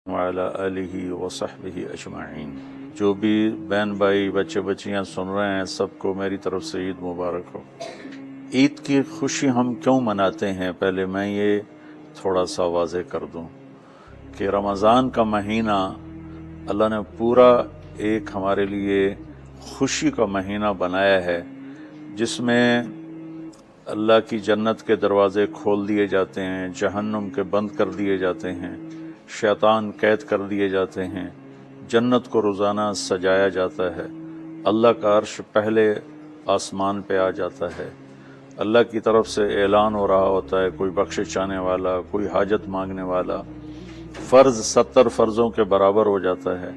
وعلی آلہ وصحبہ اجمعین۔ جو بھی بہن بھائی بچے بچیاں سن رہے ہیں سب کو میری طرف سے عید مبارک ہو۔ عید کی خوشی ہم کیوں مناتے ہیں، پہلے میں یہ تھوڑا سا واضح کر دوں کہ رمضان کا مہینہ اللہ نے پورا ایک ہمارے لیے خوشی کا مہینہ بنایا ہے، جس میں اللہ کی جنت کے دروازے کھول دیے جاتے ہیں، جہنم کے بند کر دیے جاتے ہیں، شیطان قید کر دیے جاتے ہیں، جنت کو روزانہ سجایا جاتا ہے، اللہ کا عرش پہلے آسمان پہ آ جاتا ہے، اللہ کی طرف سے اعلان ہو رہا ہوتا ہے، کوئی بخشش چاہنے والا، کوئی حاجت مانگنے والا، فرض 70 فرضوں کے برابر ہو جاتا ہے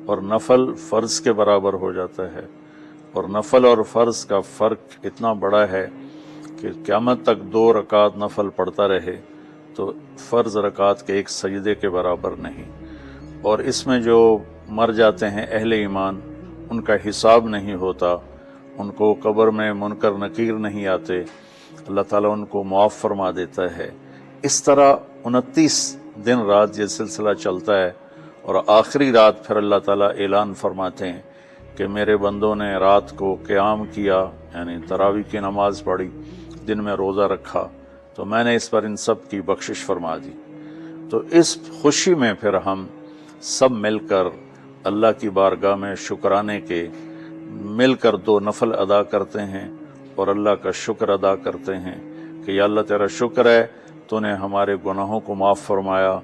اور نفل فرض کے برابر ہو جاتا ہے، اور نفل اور فرض کا فرق اتنا بڑا ہے کہ قیامت تک 2 رکعت نفل پڑھتا رہے تو فرض رکعت کے ایک سجدے کے برابر نہیں، اور اس میں جو مر جاتے ہیں اہل ایمان ان کا حساب نہیں ہوتا، ان کو قبر میں منکر نکیر نہیں آتے، اللہ تعالیٰ ان کو معاف فرما دیتا ہے۔ اس طرح 29 دن رات یہ سلسلہ چلتا ہے، اور آخری رات پھر اللہ تعالیٰ اعلان فرماتے ہیں کہ میرے بندوں نے رات کو قیام کیا، یعنی تراویح کی نماز پڑھی، دن میں روزہ رکھا، تو میں نے اس پر ان سب کی بخشش فرما دی۔ تو اس خوشی میں پھر ہم سب مل کر اللہ کی بارگاہ میں شکرانے کے مل کر 2 نفل ادا کرتے ہیں اور اللہ کا شکر ادا کرتے ہیں کہ یا اللہ تیرا شکر ہے تو نے ہمارے گناہوں کو معاف فرمایا،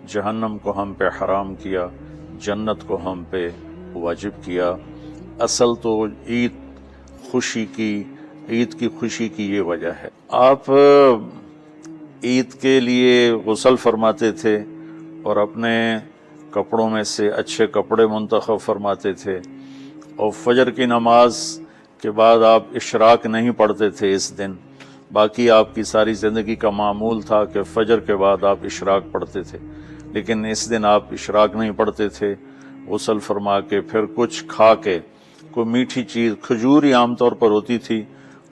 جہنم کو ہم پہ حرام کیا، جنت کو ہم پہ واجب کیا۔ اصل تو عید کی خوشی کی یہ وجہ ہے۔ آپ عید کے لیے غسل فرماتے تھے اور اپنے کپڑوں میں سے اچھے کپڑے منتخب فرماتے تھے، اور فجر کی نماز کے بعد آپ اشراق نہیں پڑھتے تھے اس دن، باقی آپ کی ساری زندگی کا معمول تھا کہ فجر کے بعد آپ اشراق پڑھتے تھے، لیکن اس دن آپ اشراق نہیں پڑھتے تھے، غسل فرما کے پھر کچھ کھا کے، کوئی میٹھی چیز، کھجور ہی عام طور پر ہوتی تھی،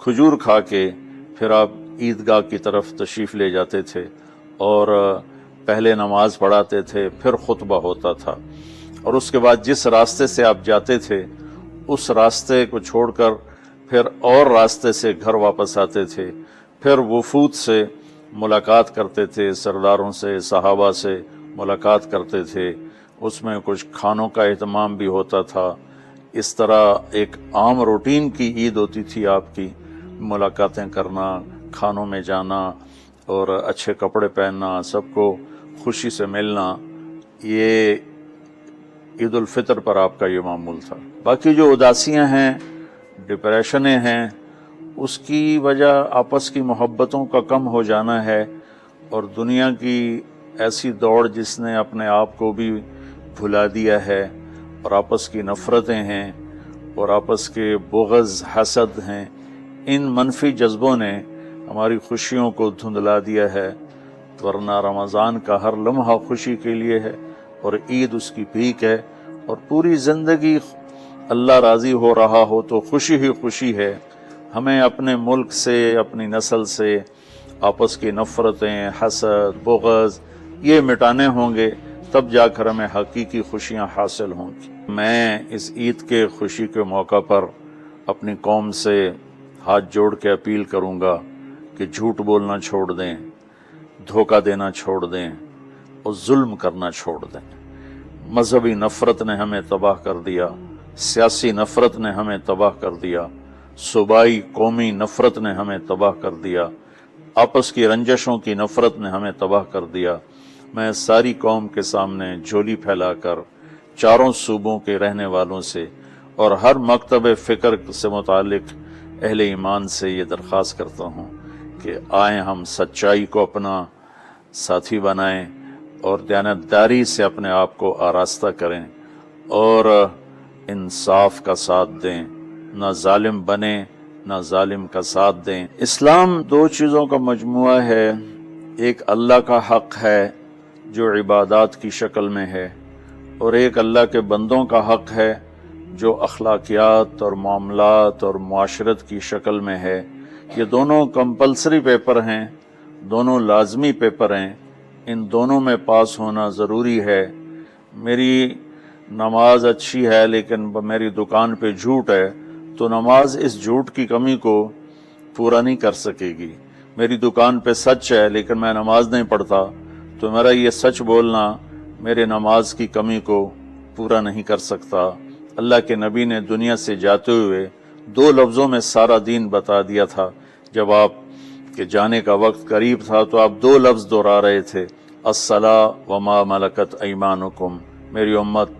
کھجور کھا کے پھر آپ عیدگاہ کی طرف تشریف لے جاتے تھے اور پہلے نماز پڑھاتے تھے، پھر خطبہ ہوتا تھا، اور اس کے بعد جس راستے سے آپ جاتے تھے اس راستے کو چھوڑ کر پھر اور راستے سے گھر واپس آتے تھے، پھر وفود سے ملاقات کرتے تھے، سرداروں سے، صحابہ سے ملاقات کرتے تھے، اس میں کچھ کھانوں کا اہتمام بھی ہوتا تھا۔ اس طرح ایک عام روٹین کی عید ہوتی تھی آپ کی، ملاقاتیں کرنا، کھانوں میں جانا اور اچھے کپڑے پہننا، سب کو خوشی سے ملنا، یہ عید الفطر پر آپ کا یہ معمول تھا۔ باقی جو اداسیاں ہیں، ڈپریشنیں ہیں، اس کی وجہ آپس کی محبتوں کا کم ہو جانا ہے، اور دنیا کی ایسی دوڑ جس نے اپنے آپ کو بھی بھلا دیا ہے، اور آپس کی نفرتیں ہیں اور آپس کے بغض حسد ہیں، ان منفی جذبوں نے ہماری خوشیوں کو دھندلا دیا ہے، ورنہ رمضان کا ہر لمحہ خوشی کے لیے ہے اور عید اس کی پیک ہے، اور پوری زندگی اللہ راضی ہو رہا ہو تو خوشی ہی خوشی ہے۔ ہمیں اپنے ملک سے، اپنی نسل سے آپس کی نفرتیں، حسد، بغض یہ مٹانے ہوں گے، تب جا کر ہمیں حقیقی خوشیاں حاصل ہوں گی۔ میں اس عید کے خوشی کے موقع پر اپنی قوم سے ہاتھ جوڑ کے اپیل کروں گا کہ جھوٹ بولنا چھوڑ دیں، دھوکہ دینا چھوڑ دیں اور ظلم کرنا چھوڑ دیں۔ مذہبی نفرت نے ہمیں تباہ کر دیا، سیاسی نفرت نے ہمیں تباہ کر دیا، صوبائی قومی نفرت نے ہمیں تباہ کر دیا، آپس کی رنجشوں کی نفرت نے ہمیں تباہ کر دیا۔ میں ساری قوم کے سامنے جھولی پھیلا کر چاروں صوبوں کے رہنے والوں سے اور ہر مکتب فکر سے متعلق اہل ایمان سے یہ درخواست کرتا ہوں کہ آئیں ہم سچائی کو اپنا ساتھی بنائیں اور دیانتداری سے اپنے آپ کو آراستہ کریں اور انصاف کا ساتھ دیں، نہ ظالم بنیں نہ ظالم کا ساتھ دیں۔ اسلام 2 چیزوں کا مجموعہ ہے، ایک اللہ کا حق ہے جو عبادات کی شکل میں ہے، اور ایک اللہ کے بندوں کا حق ہے جو اخلاقیات اور معاملات اور معاشرت کی شکل میں ہے۔ یہ دونوں کمپلسری پیپر ہیں، دونوں لازمی پیپر ہیں، ان دونوں میں پاس ہونا ضروری ہے میری نماز اچھی ہے لیکن میری دکان پہ جھوٹ ہے تو نماز اس جھوٹ کی کمی کو پورا نہیں کر سکے گی. میری دکان پہ سچ ہے لیکن میں نماز نہیں پڑھتا تو میرا یہ سچ بولنا میرے نماز کی کمی کو پورا نہیں کر سکتا. اللہ کے نبی نے دنیا سے جاتے ہوئے 2 لفظوں میں سارا دین بتا دیا تھا. جب آپ کے جانے کا وقت قریب تھا تو آپ 2 لفظ دہرا رہے تھے، الصلاۃ وما ملکت ایمانکم. میری امت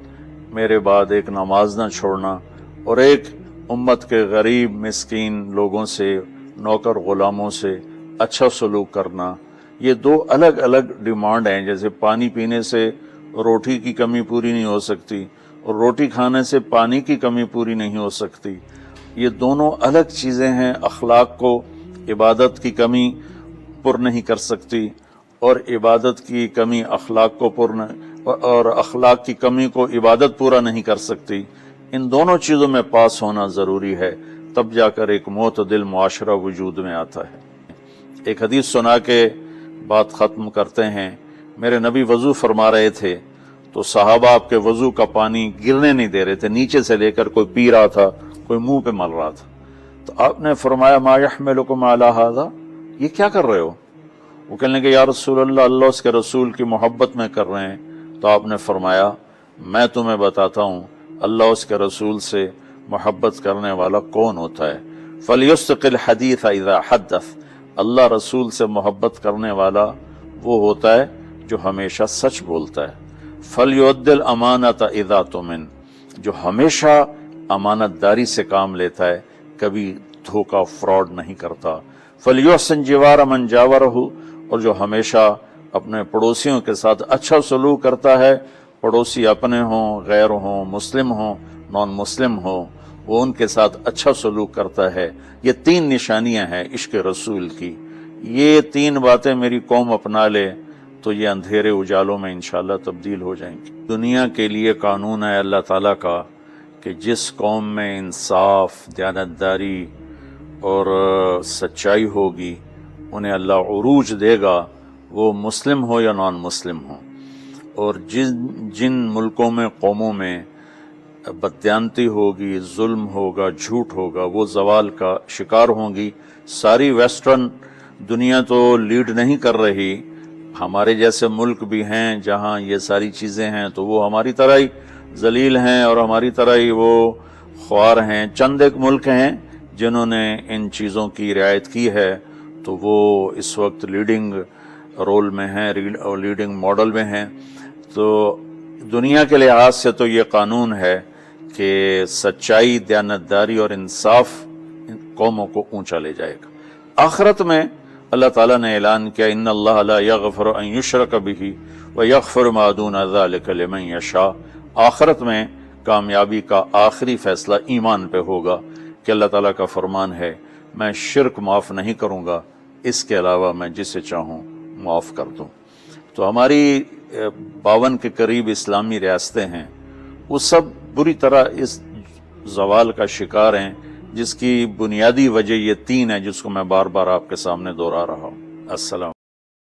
میرے بعد ایک نماز نہ چھوڑنا، اور ایک امت کے غریب مسکین لوگوں سے، نوکر غلاموں سے اچھا سلوک کرنا. یہ 2 الگ الگ ڈیمانڈ ہیں. جیسے پانی پینے سے روٹی کی کمی پوری نہیں ہو سکتی اور روٹی کھانے سے پانی کی کمی پوری نہیں ہو سکتی. یہ دونوں الگ چیزیں ہیں. اخلاق کو عبادت کی کمی پر نہیں کر سکتی، اور عبادت کی کمی اخلاق کو اور اخلاق کی کمی کو عبادت پورا نہیں کر سکتی. ان دونوں چیزوں میں پاس ہونا ضروری ہے، تب جا کر ایک معتدل معاشرہ وجود میں آتا ہے. ایک حدیث سنا کے بات ختم کرتے ہیں. میرے نبی وضو فرما رہے تھے تو صحابہ آپ کے وضو کا پانی گرنے نہیں دے رہے تھے، نیچے سے لے کر کوئی پی رہا تھا، کوئی منہ پہ مل رہا تھا. تو آپ نے فرمایا ما یحملکم علی ھذا، یہ کیا کر رہے ہو؟ وہ کہنے لگے یا رسول اللہ، اللہ اس کے رسول کی محبت میں کر رہے ہیں. تو آپ نے فرمایا میں تمہیں بتاتا ہوں اللہ اس کے رسول سے محبت کرنے والا کون ہوتا ہے. فَلْيُسْتِقِ الْحَدِيثَ إِذَا حَدَّثَ، اللہ رسول سے محبت کرنے والا وہ ہوتا ہے جو ہمیشہ سچ بولتا ہے. فَلْيُؤَدِّ الْأَمَانَةَ إِذَا تُؤْمِنَ، جو ہمیشہ امانت داری سے کام لیتا ہے، کبھی دھوکہ فراڈ نہیں کرتا. فَلْيُحْسِنْ جِوَارَ مَنْ جَاوَرَهُ، اور جو ہمیشہ اپنے پڑوسیوں کے ساتھ اچھا سلوک کرتا ہے. پڑوسی اپنے ہوں، غیر ہوں، مسلم ہوں، نان مسلم ہوں، وہ ان کے ساتھ اچھا سلوک کرتا ہے. یہ 3 نشانیاں ہیں عشق رسول کی. یہ 3 باتیں میری قوم اپنا لے تو یہ اندھیرے اجالوں میں انشاءاللہ تبدیل ہو جائیں گی. دنیا کے لیے قانون ہے اللہ تعالیٰ کا کہ جس قوم میں انصاف، دیانتداری اور سچائی ہوگی انہیں اللہ عروج دے گا، وہ مسلم ہو یا نان مسلم ہو. اور جن ملکوں میں، قوموں میں بددیانتی ہوگی، ظلم ہوگا، جھوٹ ہوگا، وہ زوال کا شکار ہوں گی. ساری ویسٹرن دنیا تو لیڈ نہیں کر رہی، ہمارے جیسے ملک بھی ہیں جہاں یہ ساری چیزیں ہیں تو وہ ہماری طرح ہی ذلیل ہیں اور ہماری طرح ہی وہ خوار ہیں. چند ایک ملک ہیں جنہوں نے ان چیزوں کی رعایت کی ہے تو وہ اس وقت لیڈنگ رول میں ہیں اور لیڈنگ ماڈل میں ہیں. تو دنیا کے لحاظ سے تو یہ قانون ہے کہ سچائی، دیانتداری اور انصاف قوموں کو اونچا لے جائے گا. آخرت میں اللہ تعالیٰ نے اعلان کیا ان اللہ لا یغفر ان یشرک بہ ویغفر ما دون ذلک لمن یشاء. آخرت میں کامیابی کا آخری فیصلہ ایمان پہ ہوگا کہ اللہ تعالیٰ کا فرمان ہے میں شرک معاف نہیں کروں گا، اس کے علاوہ میں جسے چاہوں معاف کر دوں. تو ہماری 52 کے قریب اسلامی ریاستیں ہیں، وہ سب بری طرح اس زوال کا شکار ہیں، جس کی بنیادی وجہ یہ 3 ہے جس کو میں بار بار آپ کے سامنے دہرا رہا ہوں. السلام